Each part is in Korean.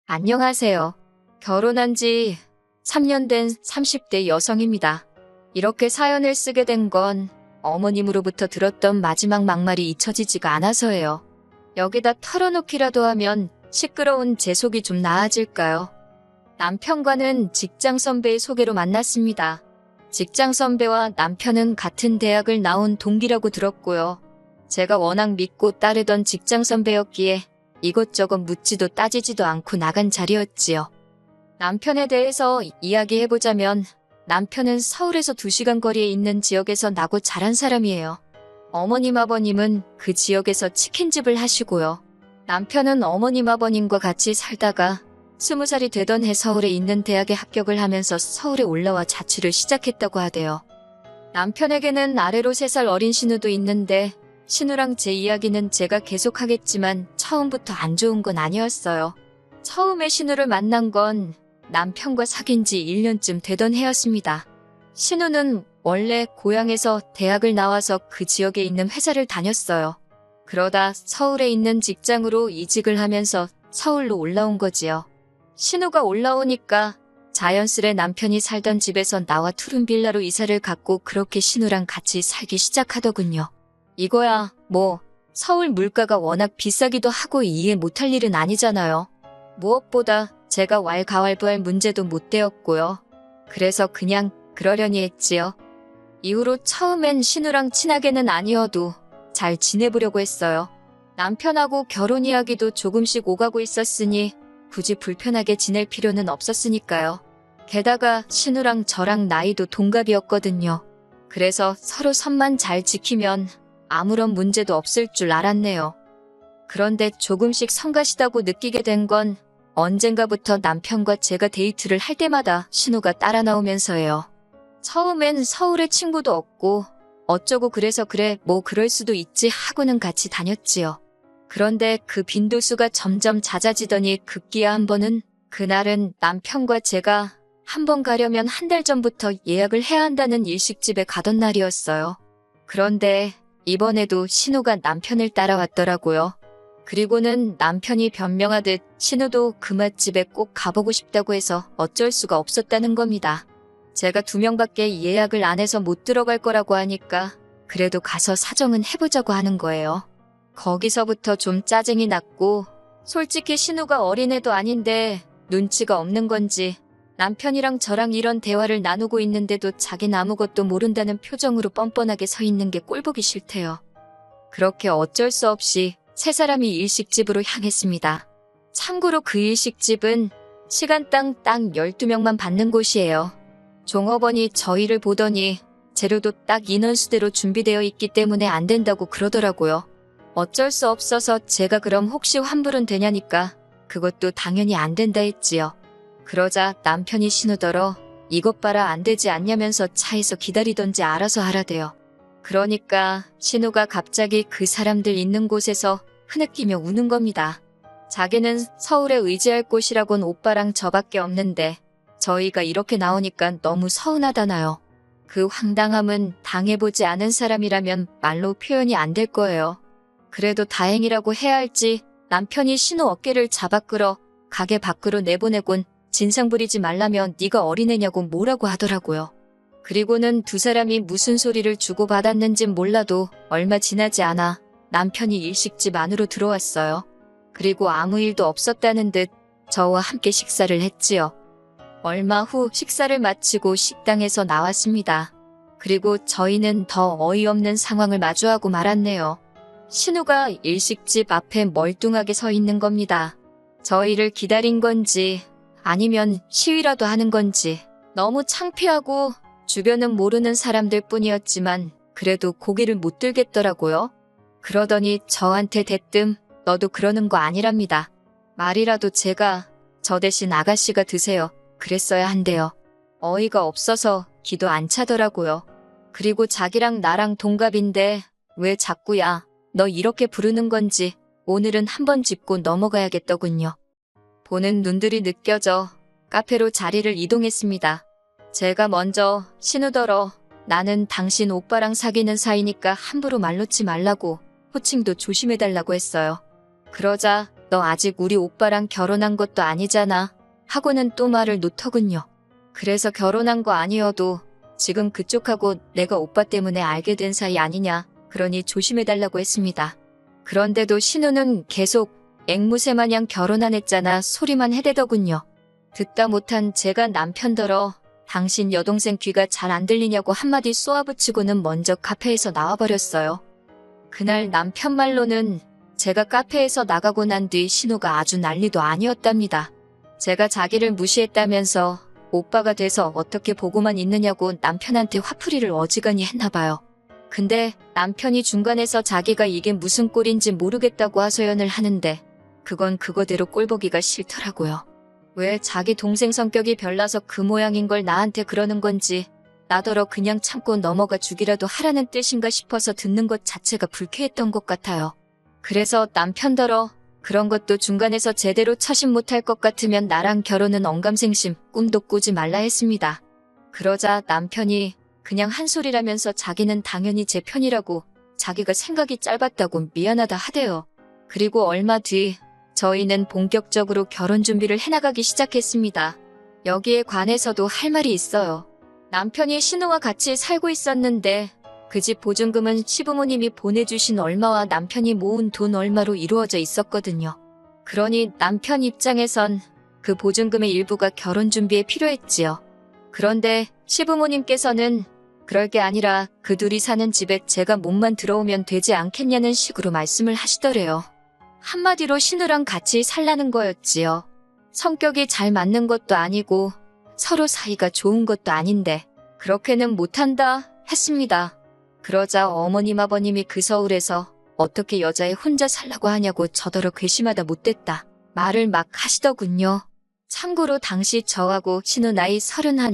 안녕하세요. 결혼한 지 3년 된 30대 여성입니다. 이렇게 사연을 쓰게 된 건 어머님으로부터 들었던 마지막 막말이 잊혀지지가 않아서예요. 여기다 털어놓기라도 하면 시끄러운 제 속이 좀 나아질까요? 남편과는 직장 선배의 소개로 만났습니다. 직장 선배와 남편은 같은 대학을 나온 동기라고 들었고요. 제가 워낙 믿고 따르던 직장 선배였기에 이것저것 묻지도 따지지도 않고 나간 자리였지요. 남편에 대해서 이야기해보자면 남편은 서울에서 2시간 거리에 있는 지역에서 나고 자란 사람이에요. 어머님 아버님은 그 지역에서 치킨집을 하시고요. 남편은 어머님 아버님과 같이 살다가 20살이 되던 해 서울에 있는 대학에 합격을 하면서 서울에 올라와 자취를 시작했다고 하대요. 남편에게는 아래로 3살 어린 신우도 있는데 신우랑 제 이야기는 제가 계속하겠지만 처음부터 안 좋은 건 아니었어요. 처음에 신우를 만난 건 남편과 사귄 지 1년쯤 되던 해였습니다. 신우는 원래 고향에서 대학을 나와서 그 지역에 있는 회사를 다녔어요. 그러다 서울에 있는 직장으로 이직을 하면서 서울로 올라온 거지요. 신우가 올라오니까 자연스레 남편이 살던 집에서 나와 투룸빌라로 이사를 갔고 그렇게 신우랑 같이 살기 시작하더군요. 이거야 뭐 서울 물가가 워낙 비싸기도 하고 이해 못할 일은 아니잖아요. 무엇보다 제가 왈가왈부할 문제도 못 되었고요. 그래서 그냥 그러려니 했지요. 이후로 처음엔 신우랑 친하게는 아니어도 잘 지내보려고 했어요. 남편하고 결혼 이야기도 조금씩 오가고 있었으니 굳이 불편하게 지낼 필요는 없었으니까요. 게다가 신우랑 저랑 나이도 동갑이었거든요. 그래서 서로 선만 잘 지키면 아무런 문제도 없을 줄 알았네요. 그런데 조금씩 성가시다고 느끼게 된 건 언젠가부터 남편과 제가 데이트를 할 때마다 신우가 따라 나오면서예요. 처음엔 서울에 친구도 없고 어쩌고 그래서 그래 뭐 그럴 수도 있지 하고는 같이 다녔지요. 그런데 그 빈도수가 점점 잦아지더니 급기야 한 번은 그날은 남편과 제가 한 번 가려면 1달 전부터 예약을 해야 한다는 일식집에 가던 날이었어요. 그런데 이번에도 신우가 남편을 따라왔더라고요. 그리고는 남편이 변명하듯 신우도 그 맛집에 꼭 가보고 싶다고 해서 어쩔 수가 없었다는 겁니다. 제가 2명밖에 예약을 안 해서 못 들어갈 거라고 하니까 그래도 가서 사정은 해보자고 하는 거예요. 거기서부터 좀 짜증이 났고 솔직히 신우가 어린애도 아닌데 눈치가 없는 건지 남편이랑 저랑 이런 대화를 나누고 있는데도 자기는 아무것도 모른다는 표정으로 뻔뻔하게 서 있는 게 꼴보기 싫대요. 그렇게 어쩔 수 없이 3사람이 일식집으로 향했습니다. 참고로 그 일식집은 시간당 딱 12명만 받는 곳이에요. 종업원이 저희를 보더니 재료도 딱 인원수대로 준비되어 있기 때문에 안 된다고 그러더라고요. 어쩔 수 없어서 제가 그럼 혹시 환불은 되냐니까 그것도 당연히 안 된다 했지요. 그러자 남편이 신우더러 이것 봐라 안 되지 않냐면서 차에서 기다리던지 알아서 하라대요. 그러니까 신우가 갑자기 그 사람들 있는 곳에서 흐느끼며 우는 겁니다. 자기는 서울에 의지할 곳이라곤 오빠랑 저밖에 없는데 저희가 이렇게 나오니까 너무 서운하다나요. 그 황당함은 당해보지 않은 사람이라면 말로 표현이 안 될 거예요. 그래도 다행이라고 해야 할지 남편이 신우 어깨를 잡아 끌어 가게 밖으로 내보내곤 진상 부리지 말라며 네가 어린애냐고 뭐라고 하더라고요. 그리고는 2사람이 무슨 소리를 주고받았는진 몰라도 얼마 지나지 않아 남편이 일식집 안으로 들어왔어요. 그리고 아무 일도 없었다는 듯 저와 함께 식사를 했지요. 얼마 후 식사를 마치고 식당에서 나왔습니다. 그리고 저희는 더 어이없는 상황을 마주하고 말았네요. 신우가 일식집 앞에 멀뚱하게 서 있는 겁니다. 저희를 기다린 건지 아니면 시위라도 하는 건지 너무 창피하고 주변은 모르는 사람들 뿐이었지만 그래도 고개를 못 들겠더라고요. 그러더니 저한테 대뜸 너도 그러는 거 아니랍니다. 말이라도 제가 저 대신 아가씨가 드세요. 그랬어야 한대요. 어이가 없어서 기도 안 차더라고요. 그리고 자기랑 나랑 동갑인데 왜 자꾸야 너 이렇게 부르는 건지 오늘은 한번 짚고 넘어가야겠더군요. 보는 눈들이 느껴져 카페로 자리를 이동했습니다. 제가 먼저 신우더러 나는 당신 오빠랑 사귀는 사이니까 함부로 말 놓지 말라고 호칭도 조심해달라고 했어요. 그러자 너 아직 우리 오빠랑 결혼한 것도 아니잖아. 하고는 또 말을 놓더군요. 그래서 결혼한 거 아니어도 지금 그쪽하고 내가 오빠 때문에 알게 된 사이 아니냐. 그러니 조심해달라고 했습니다. 그런데도 신우는 계속 앵무새 마냥 결혼 안 했잖아 소리만 해대더군요. 듣다 못한 제가 남편더러 당신 여동생 귀가 잘 안 들리냐고 한마디 쏘아붙이고는 먼저 카페에서 나와버렸어요. 그날 남편 말로는 제가 카페에서 나가고 난 뒤 신우가 아주 난리도 아니었답니다. 제가 자기를 무시했다면서 오빠가 돼서 어떻게 보고만 있느냐고 남편한테 화풀이를 어지간히 했나봐요. 근데 남편이 중간에서 자기가 이게 무슨 꼴인지 모르겠다고 하소연을 하는데 그건 그거대로 꼴보기가 싫더라고요. 왜 자기 동생 성격이 별나서 그 모양인 걸 나한테 그러는 건지 나더러 그냥 참고 넘어가 주기라도 하라는 뜻인가 싶어서 듣는 것 자체가 불쾌했던 것 같아요. 그래서 남편더러 그런 것도 중간에서 제대로 처신 못할 것 같으면 나랑 결혼은 언감생심 꿈도 꾸지 말라 했습니다. 그러자 남편이 그냥 한 소리라면서 자기는 당연히 제 편이라고 자기가 생각이 짧았다고 미안하다 하대요. 그리고 얼마 뒤 저희는 본격적으로 결혼 준비를 해나가기 시작했습니다. 여기에 관해서도 할 말이 있어요. 남편이 신우와 같이 살고 있었는데 그 집 보증금은 시부모님이 보내주신 얼마와 남편이 모은 돈 얼마로 이루어져 있었거든요. 그러니 남편 입장에선 그 보증금의 일부가 결혼 준비에 필요했지요. 그런데 시부모님께서는 그럴 게 아니라 그 둘이 사는 집에 제가 몸만 들어오면 되지 않겠냐는 식으로 말씀을 하시더래요. 한마디로 신우랑 같이 살라는 거였지요. 성격이 잘 맞는 것도 아니고 서로 사이가 좋은 것도 아닌데 그렇게는 못한다 했습니다. 그러자 어머님 아버님이 그 서울에서 어떻게 여자애 혼자 살라고 하냐고 저더러 괘씸하다 못됐다 말을 막 하시더군요. 참고로 당시 저하고 신우 나이 31,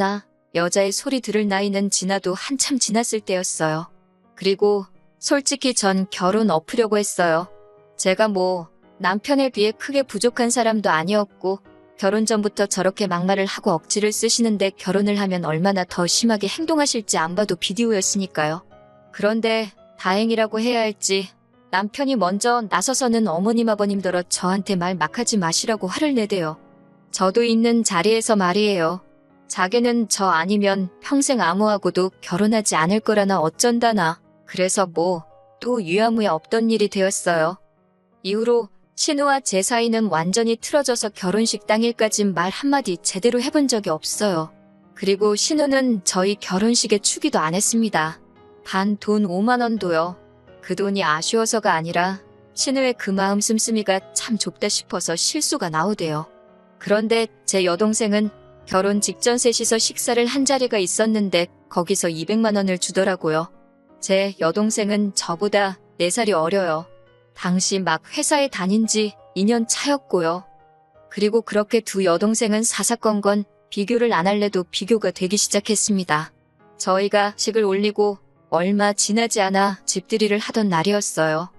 여자의 소리 들을 나이는 지나도 한참 지났을 때였어요. 그리고 솔직히 전 결혼 엎으려고 했어요. 제가 뭐 남편에 비해 크게 부족한 사람도 아니었고 결혼 전부터 저렇게 막말을 하고 억지를 쓰시는데 결혼을 하면 얼마나 더 심하게 행동하실지 안 봐도 비디오였으니까요. 그런데 다행이라고 해야 할지 남편이 먼저 나서서는 어머님 아버님더러 저한테 말 막 하지 마시라고 화를 내대요. 저도 있는 자리에서 말이에요. 자기는 저 아니면 평생 아무하고도 결혼하지 않을 거라나 어쩐다나. 그래서 뭐 또 유야무야 없던 일이 되었어요. 이후로 신우와 제 사이는 완전히 틀어져서 결혼식 당일까진 말 한마디 제대로 해본 적이 없어요. 그리고 신우는 저희 결혼식에 추기도 안 했습니다. 단 돈 5만 원도요. 그 돈이 아쉬워서가 아니라 신우의 그 마음 씀씀이가 참 좁다 싶어서 실수가 나오대요. 그런데 제 여동생은 결혼 직전 셋이서 식사를 한 자리가 있었는데 거기서 200만 원을 주더라고요. 제 여동생은 저보다 4살이 어려요. 당시 막 회사에 다닌 지 2년 차였고요. 그리고 그렇게 두 여동생은 사사건건 비교를 안 할래도 비교가 되기 시작했습니다. 저희가 식을 올리고 얼마 지나지 않아 집들이를 하던 날이었어요.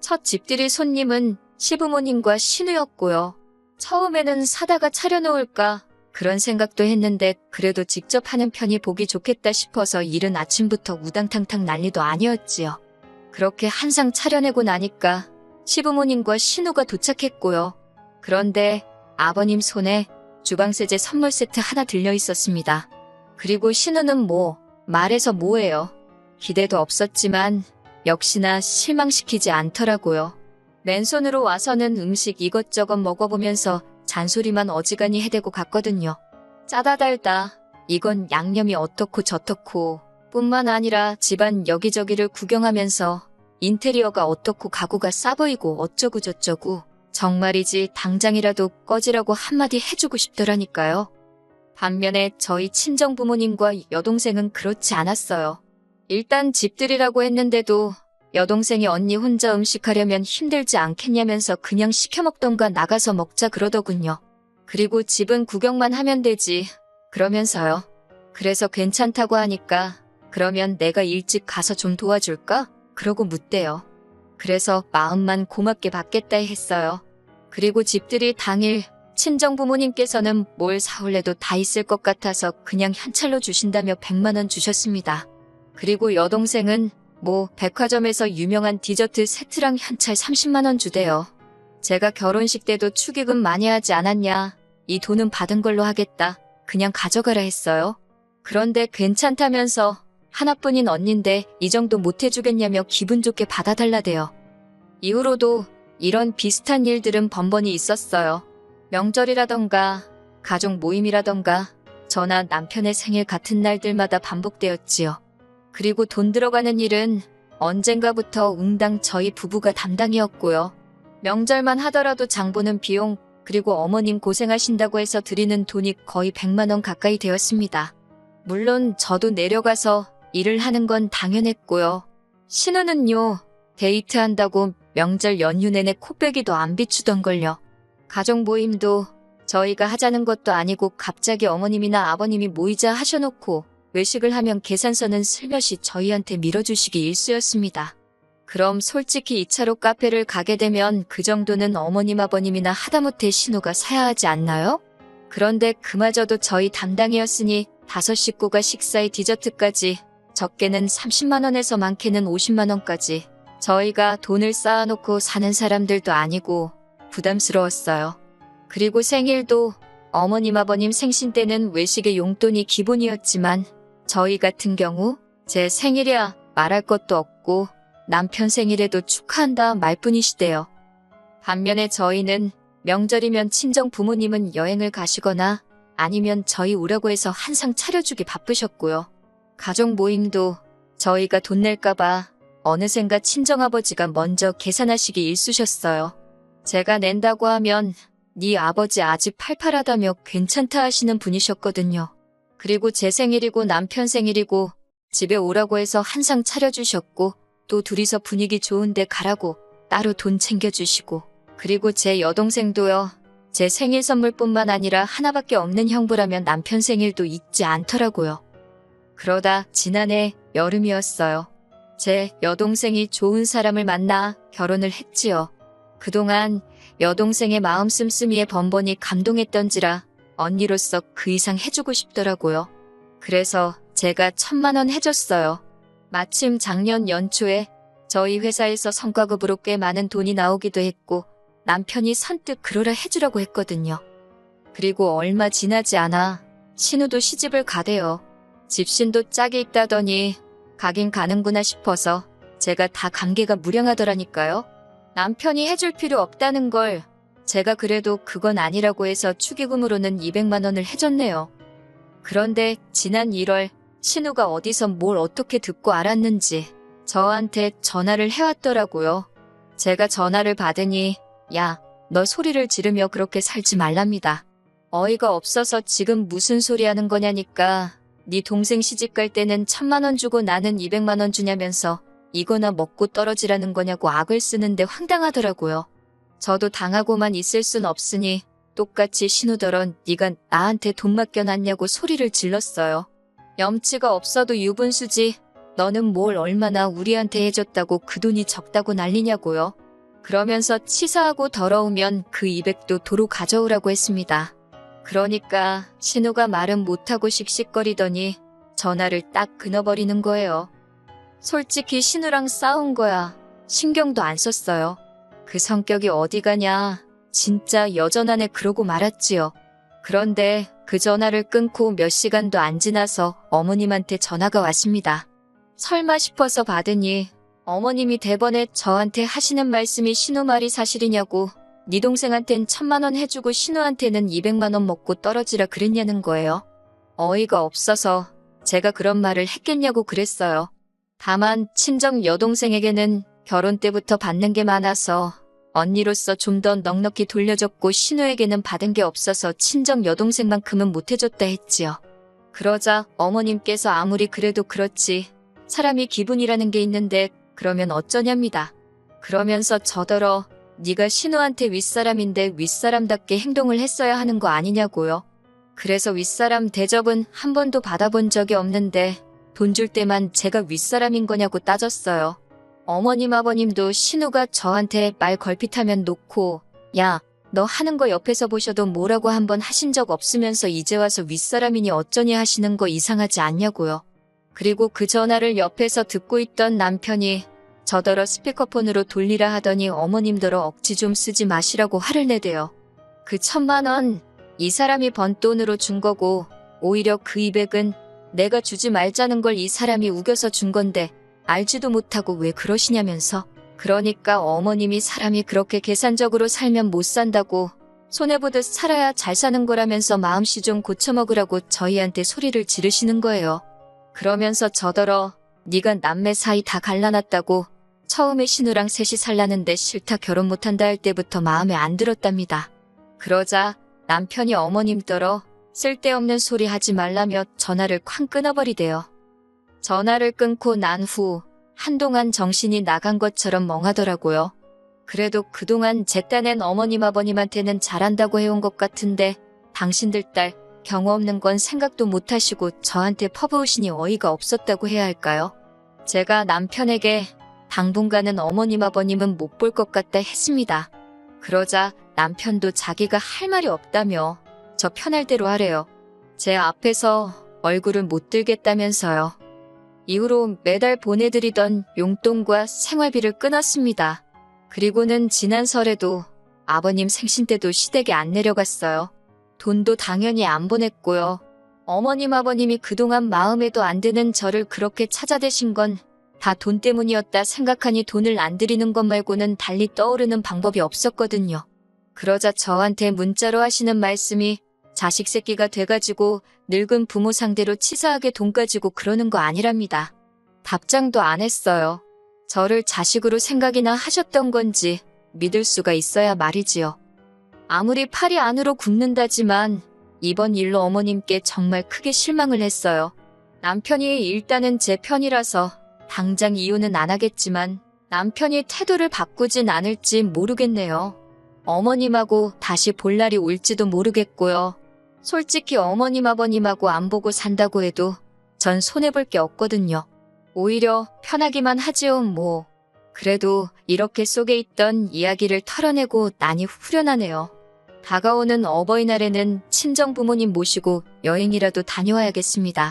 첫 집들이 손님은 시부모님과 신우였고요. 처음에는 사다가 차려놓을까 그런 생각도 했는데 그래도 직접 하는 편이 보기 좋겠다 싶어서 이른 아침부터 우당탕탕 난리도 아니었지요. 그렇게 한상 차려내고 나니까 시부모님과 신우가 도착했고요. 그런데 아버님 손에 주방세제 선물 세트 하나 들려 있었습니다. 그리고 신우는 뭐 말해서 뭐예요. 기대도 없었지만 역시나 실망시키지 않더라고요. 맨손으로 와서는 음식 이것저것 먹어보면서 잔소리만 어지간히 해대고 갔거든요. 짜다 달다. 이건 양념이 어떻고 저떻고 뿐만 아니라 집안 여기저기를 구경하면서 인테리어가 어떻고 가구가 싸 보이고 어쩌고 저쩌고 정말이지 당장이라도 꺼지라고 한마디 해주고 싶더라니까요. 반면에 저희 친정 부모님과 여동생은 그렇지 않았어요. 일단 집들이라고 했는데도 여동생이 언니 혼자 음식하려면 힘들지 않겠냐면서 그냥 시켜 먹던가 나가서 먹자 그러더군요. 그리고 집은 구경만 하면 되지 그러면서요. 그래서 괜찮다고 하니까 그러면 내가 일찍 가서 좀 도와줄까? 그러고 묻대요. 그래서 마음만 고맙게 받겠다 했어요. 그리고 집들이 당일 친정 부모님께서는 뭘 사올래도 다 있을 것 같아서 그냥 현찰로 주신다며 100만 원 주셨습니다. 그리고 여동생은 뭐 백화점에서 유명한 디저트 세트랑 현찰 30만 원 주대요. 제가 결혼식 때도 축의금 많이 하지 않았냐. 이 돈은 받은 걸로 하겠다. 그냥 가져가라 했어요. 그런데 괜찮다면서 하나뿐인 언니인데 이 정도 못 해주겠냐며 기분 좋게 받아달라대요. 이후로도 이런 비슷한 일들은 번번이 있었어요. 명절이라던가 가족 모임이라던가 저나 남편의 생일 같은 날들마다 반복되었지요. 그리고 돈 들어가는 일은 언젠가부터 응당 저희 부부가 담당이었고요. 명절만 하더라도 장보는 비용 그리고 어머님 고생하신다고 해서 드리는 돈이 거의 100만 원 가까이 되었습니다. 물론 저도 내려가서 일을 하는 건 당연했고요. 신우는요. 데이트한다고 명절 연휴 내내 코빼기도 안 비추던걸요. 가족 모임도 저희가 하자는 것도 아니고 갑자기 어머님이나 아버님이 모이자 하셔놓고 외식을 하면 계산서는 슬며시 저희한테 밀어주시기 일쑤였습니다. 그럼 솔직히 2차로 카페를 가게 되면 그 정도는 어머님 아버님이나 하다못해 신우가 사야 하지 않나요? 그런데 그마저도 저희 담당이었으니 5 식구가 식사에 디저트까지 적게는 30만 원에서 많게는 50만 원까지 저희가 돈을 쌓아놓고 사는 사람들도 아니고 부담스러웠어요. 그리고 생일도 어머님 아버님 생신 때는 외식의 용돈이 기본이었지만 저희 같은 경우 제 생일이야 말할 것도 없고 남편 생일에도 축하한다 말뿐이시대요. 반면에 저희는 명절이면 친정 부모님은 여행을 가시거나 아니면 저희 오라고 해서 한상 차려주기 바쁘셨고요. 가족 모임도 저희가 돈 낼까봐 어느샌가 친정아버지가 먼저 계산하시기 일쑤셨어요. 제가 낸다고 하면 네 아버지 아직 팔팔하다며 괜찮다 하시는 분이셨거든요. 그리고 제 생일이고 남편 생일이고 집에 오라고 해서 한상 차려주셨고 또 둘이서 분위기 좋은데 가라고 따로 돈 챙겨주시고 그리고 제 여동생도요. 제 생일 선물뿐만 아니라 하나밖에 없는 형부라면 남편 생일도 잊지 않더라고요. 그러다 지난해 여름이었어요. 제 여동생이 좋은 사람을 만나 결혼을 했지요. 그동안 여동생의 마음 씀씀이에 번번이 감동했던지라 언니로서 그 이상 해주고 싶더라고요. 그래서 제가 1,000만 원 해줬어요. 마침 작년 연초에 저희 회사에서 성과급으로 꽤 많은 돈이 나오기도 했고 남편이 선뜻 그러라 해주라고 했거든요. 그리고 얼마 지나지 않아 신우도 시집을 가대요. 집신도 짝이 있다더니 가긴 가는구나 싶어서 제가 다 감개가 무량하더라니까요. 남편이 해줄 필요 없다는 걸 제가 그래도 그건 아니라고 해서 축의금으로는 200만 원을 해줬네요. 그런데 지난 1월 신우가 어디서 뭘 어떻게 듣고 알았는지 저한테 전화를 해왔더라고요. 제가 전화를 받으니 야, 너 소리를 지르며 그렇게 살지 말랍니다. 어이가 없어서 지금 무슨 소리 하는 거냐니까 네 동생 시집갈 때는 1,000만 원 주고 나는 200만 원 주냐면서 이거나 먹고 떨어지라는 거냐고 악을 쓰는데 황당하더라고요. 저도 당하고만 있을 순 없으니 똑같이 신우더런 네가 나한테 돈 맡겨놨냐고 소리를 질렀어요. 염치가 없어도 유분수지 너는 뭘 얼마나 우리한테 해줬다고 그 돈이 적다고 난리냐고요. 그러면서 치사하고 더러우면 그 200도 도로 가져오라고 했습니다. 그러니까 신우가 말은 못하고 씩씩거리더니 전화를 딱 끊어버리는 거예요. 솔직히 신우랑 싸운 거야. 신경도 안 썼어요. 그 성격이 어디 가냐. 진짜 여전하네 그러고 말았지요. 그런데 그 전화를 끊고 몇 시간도 안 지나서 어머님한테 전화가 왔습니다. 설마 싶어서 받으니 어머님이 대번에 저한테 하시는 말씀이 신우 말이 사실이냐고 네 동생한텐 1,000만 원 해주고 신우한테는 200만 원 먹고 떨어지라 그랬냐는 거예요. 어이가 없어서 제가 그런 말을 했겠냐고 그랬어요. 다만 친정 여동생에게는 결혼 때부터 받는 게 많아서 언니로서 좀 더 넉넉히 돌려줬고 신우에게는 받은 게 없어서 친정 여동생만큼은 못해줬다 했지요. 그러자 어머님께서 아무리 그래도 그렇지 사람이 기분이라는 게 있는데 그러면 어쩌냐입니다. 그러면서 저더러 네가 신우한테 윗사람인데 윗사람답게 행동을 했어야 하는 거 아니냐고요. 그래서 윗사람 대접은 한 번도 받아본 적이 없는데 돈 줄 때만 제가 윗사람인 거냐고 따졌어요. 어머님 아버님도 신우가 저한테 말 걸핏하면 놓고 야, 너 하는 거 옆에서 보셔도 뭐라고 한 번 하신 적 없으면서 이제 와서 윗사람이니 어쩌니 하시는 거 이상하지 않냐고요. 그리고 그 전화를 옆에서 듣고 있던 남편이 저더러 스피커폰으로 돌리라 하더니 어머님더러 억지 좀 쓰지 마시라고 화를 내대요. 그 1,000만 원, 이 사람이 번 돈으로 준 거고 오히려 그 200은 내가 주지 말자는 걸 이 사람이 우겨서 준 건데 알지도 못하고 왜 그러시냐면서. 그러니까 어머님이 사람이 그렇게 계산적으로 살면 못 산다고, 손해보듯 살아야 잘 사는 거라면서 마음씨 좀 고쳐먹으라고 저희한테 소리를 지르시는 거예요. 그러면서 저더러 네가 남매 사이 다 갈라놨다고, 처음에 신우랑 셋이 살라는데 싫다 결혼 못한다 할 때부터 마음에 안 들었답니다. 그러자 남편이 어머님더러 쓸데없는 소리 하지 말라며 전화를 쾅 끊어버리대요. 전화를 끊고 난 후 한동안 정신이 나간 것처럼 멍하더라고요. 그래도 그동안 제 딴엔 어머님 아버님한테는 잘한다고 해온 것 같은데 당신들 딸 경우 없는 건 생각도 못하시고 저한테 퍼부으시니 어이가 없었다고 해야 할까요? 제가 남편에게 당분간은 어머님 아버님은 못 볼 것 같다 했습니다. 그러자 남편도 자기가 할 말이 없다며 저 편할 대로 하래요. 제 앞에서 얼굴을 못 들겠다면서요. 이후로 매달 보내드리던 용돈과 생활비를 끊었습니다. 그리고는 지난 설에도 아버님 생신 때도 시댁에 안 내려갔어요. 돈도 당연히 안 보냈고요. 어머님 아버님이 그동안 마음에도 안 드는 저를 그렇게 찾아대신 건 다 돈 때문이었다 생각하니 돈을 안 드리는 것 말고는 달리 떠오르는 방법이 없었거든요. 그러자 저한테 문자로 하시는 말씀이 자식 새끼가 돼가지고 늙은 부모 상대로 치사하게 돈 가지고 그러는 거 아니랍니다. 답장도 안 했어요. 저를 자식으로 생각이나 하셨던 건지 믿을 수가 있어야 말이지요. 아무리 팔이 안으로 굽는다지만 이번 일로 어머님께 정말 크게 실망을 했어요. 남편이 일단은 제 편이라서 당장 이혼은 안 하겠지만 남편이 태도를 바꾸진 않을지 모르겠네요. 어머님하고 다시 볼 날이 올지도 모르겠고요. 솔직히 어머님 아버님하고 안 보고 산다고 해도 전 손해볼 게 없거든요. 오히려 편하기만 하지요 뭐. 그래도 이렇게 속에 있던 이야기를 털어내고 나니 후련하네요. 다가오는 어버이날에는 친정 부모님 모시고 여행이라도 다녀와야겠습니다.